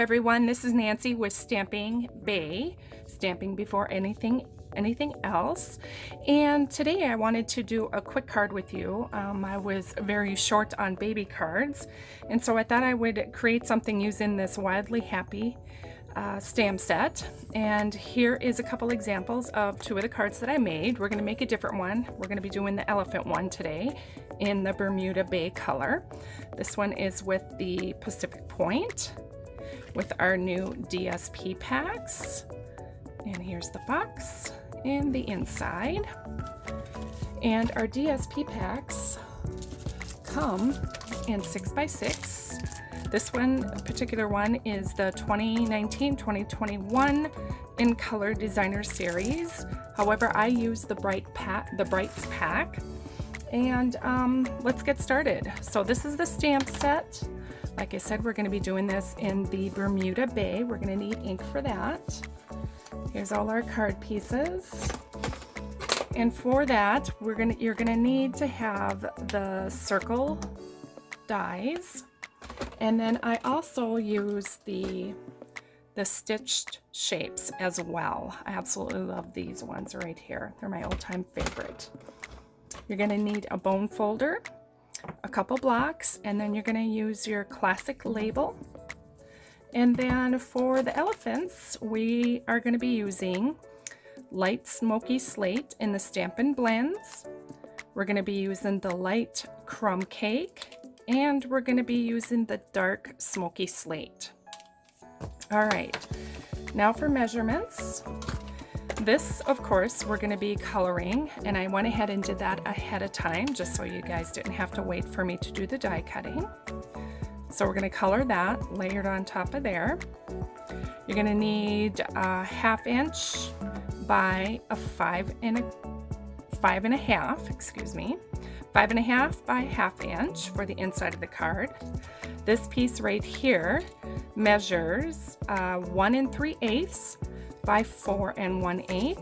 everyone, this is Nancy with Stamping Bay, stamping before anything else. And today I wanted to do a quick card with you. I was very short on baby cards, and so I thought I would create something using this Wildy Happy stamp set. And here is a couple examples of two of the cards that I made. We're going to make a different one. We're going to be doing the elephant one today in the Bermuda Bay color. This one is with the Pacific Point with our new DSP packs. And here's the box and the inside. And our DSP packs come in 6x6. This particular one is the 2019-2021 in Color Designer Series. However, I use the Brights pack. And let's get started. So this is the stamp set. Like I said, we're going to be doing this in the Bermuda Bay. We're going to need ink for that. Here's all our card pieces. And for that, you're going to need to have the circle dies. And then I also use the stitched shapes as well. I absolutely love these ones right here. They're my all-time favorite. You're going to need a bone folder, a couple blocks, and then you're going to use your classic label. And then for the elephants, we are going to be using light smoky slate in the Stampin' Blends. We're going to be using the light crumb cake, and we're going to be using the dark smoky slate. All right, now for measurements. This, of course, we're going to be coloring, and I went ahead and did that ahead of time just so you guys didn't have to wait for me to do the die cutting. So we're going to color that layered on top of there. You're going to need a 1/2 inch by a 5.5, excuse me, 5.5 by 1/2 inch for the inside of the card. This piece right here measures 1 3/8 by 4 1/8.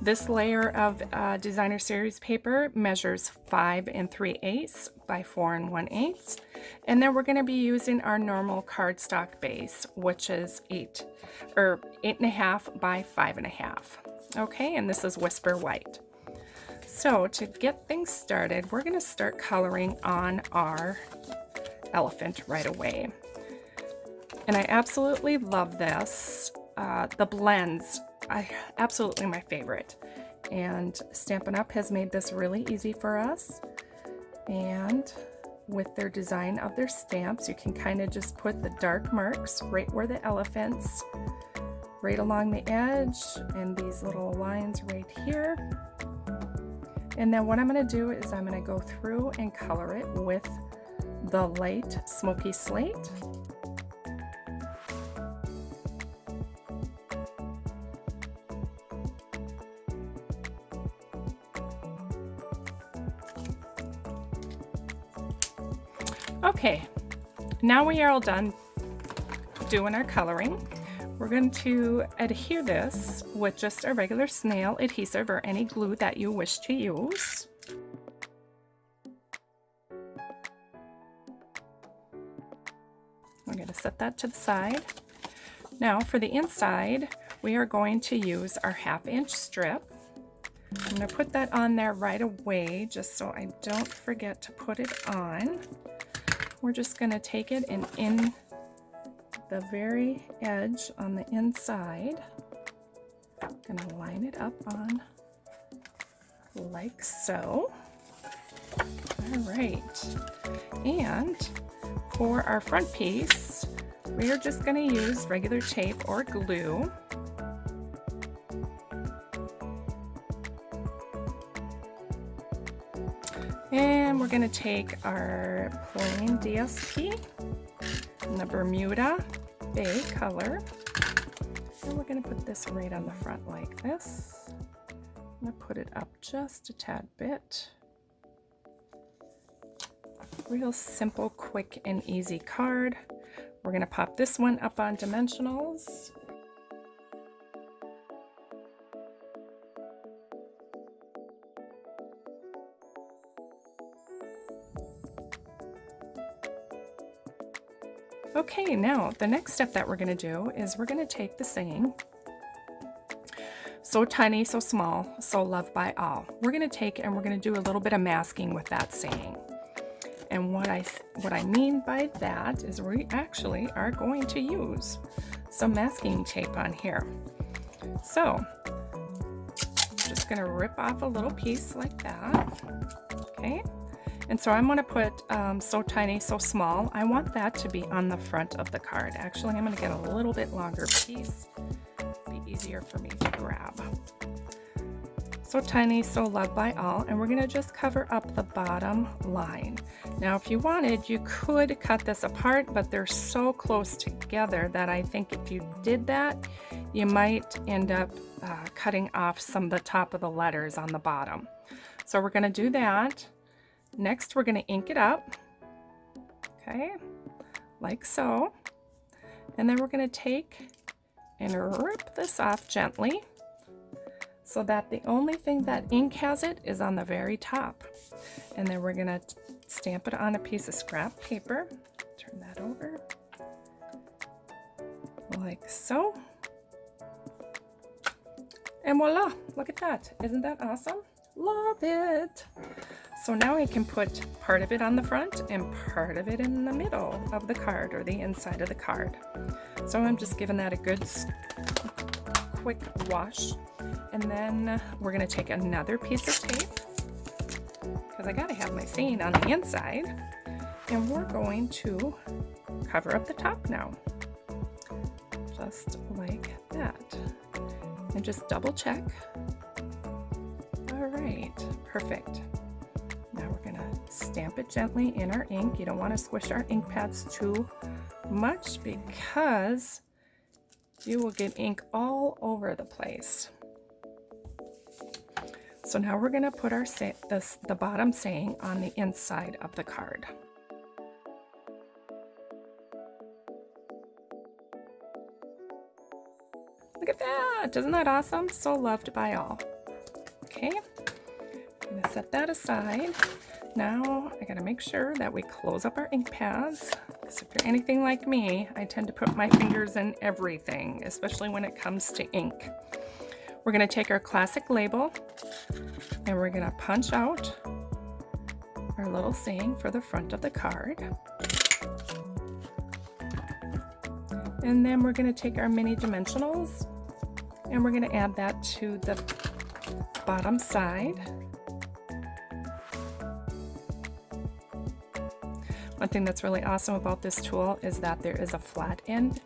This layer of Designer Series paper measures 5 3/8 by 4 1/8. And then we're going to be using our normal cardstock base, which is 8.5 by 5.5. Okay, and this is Whisper White. So to get things started, we're going to start coloring on our elephant right away. And I absolutely love this. The blends, absolutely my favorite. And Stampin' Up has made this really easy for us. And with their design of their stamps, you can kind of just put the dark marks right where the elephants, right along the edge, and these little lines right here. And then what I'm going to do is I'm going to go through and color it with the light smoky slate. Okay, now we are all done doing our coloring. We're going to adhere this with just a regular snail adhesive or any glue that you wish to use. We're going to set that to the side. Now for the inside, we are going to use our 1/2 inch strip. I'm going to put that on there right away just so I don't forget to put it on. We're just going to take it and in the very edge on the inside, I'm going to line it up on like so. All right. And for our front piece, we are just going to use regular tape or glue. And we're going to take our plain DSP in the Bermuda Bay color. And we're going to put this right on the front like this. I'm going to put it up just a tad bit. Real simple, quick, and easy card. We're going to pop this one up on dimensionals. Okay, now the next step that we're going to do is we're going to take the saying, so tiny, so small, so loved by all. We're going to take and we're going to do a little bit of masking with that saying. And what I mean by that is we actually are going to use some masking tape on here. So I'm just going to rip off a little piece like that. Okay. And so I'm going to put so tiny, so small. I want that to be on the front of the card. Actually, I'm going to get a little bit longer piece. Be easier for me to grab. So tiny, so loved by all. And we're going to just cover up the bottom line. Now, if you wanted, you could cut this apart, but they're so close together that I think if you did that, you might end up cutting off some of the top of the letters on the bottom. So we're going to do that. Next, we're going to ink it up, okay, like so. And then we're going to take and rip this off gently so that the only thing that ink has it is on the very top. And then we're going to stamp it on a piece of scrap paper. Turn that over, like so. And voila, look at that. Isn't that awesome? Love it. So now I can put part of it on the front and part of it in the middle of the card or the inside of the card. So I'm just giving that a good quick wash. And then we're going to take another piece of tape because I got to have my saying on the inside. And we're going to cover up the top now. Just like that. And just double check. All right, perfect. Now we're going to stamp it gently in our ink. You don't want to squish our ink pads too much because you will get ink all over the place. So now we're going to put our the bottom saying on the inside of the card. Look at that! Isn't that awesome? So loved by all. Okay, I'm going to set that aside. Now I got to make sure that we close up our ink pads, because if you're anything like me, I tend to put my fingers in everything, especially when it comes to ink. We're going to take our classic label and we're going to punch out our little saying for the front of the card. And then we're going to take our mini dimensionals and we're going to add that to the bottom side. One thing that's really awesome about this tool is that there is a flat end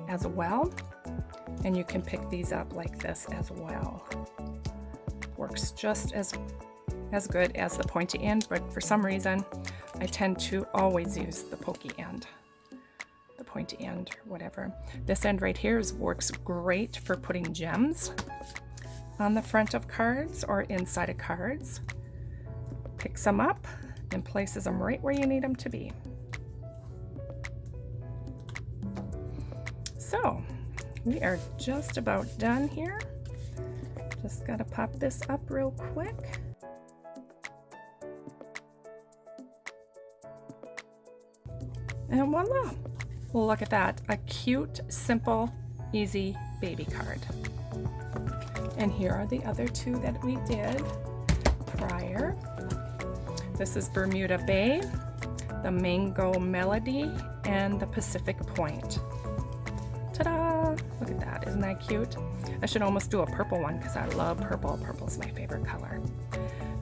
as well, and you can pick these up like this as well. Works just as good as the pointy end, but for some reason I tend to always use the pokey end, the pointy end, or whatever. This end right here works great for putting gems on the front of cards or inside of cards. Picks them up and places them right where you need them to be. So we are just about done here. Just gotta pop this up real quick. And voila! Look at that, a cute, simple, easy baby card. And here are the other two that we did prior. This is Bermuda Bay, the Mango Melody, and the Pacific Point. Ta-da! Look at that, isn't that cute? I should almost do a purple one because I love purple. Purple is my favorite color.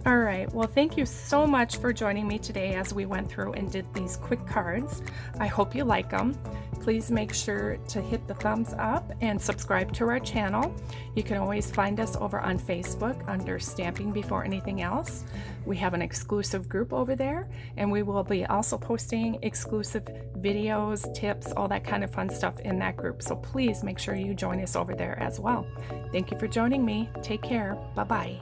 All right, well, thank you so much for joining me today as we went through and did these quick cards. I hope you like them. Please make sure to hit the thumbs up and subscribe to our channel. You can always find us over on Facebook under Stamping Before Anything Else. We have an exclusive group over there, and we will be also posting exclusive videos, tips, all that kind of fun stuff in that group. So please make sure you join us over there as well. Thank you for joining me. Take care. Bye-bye.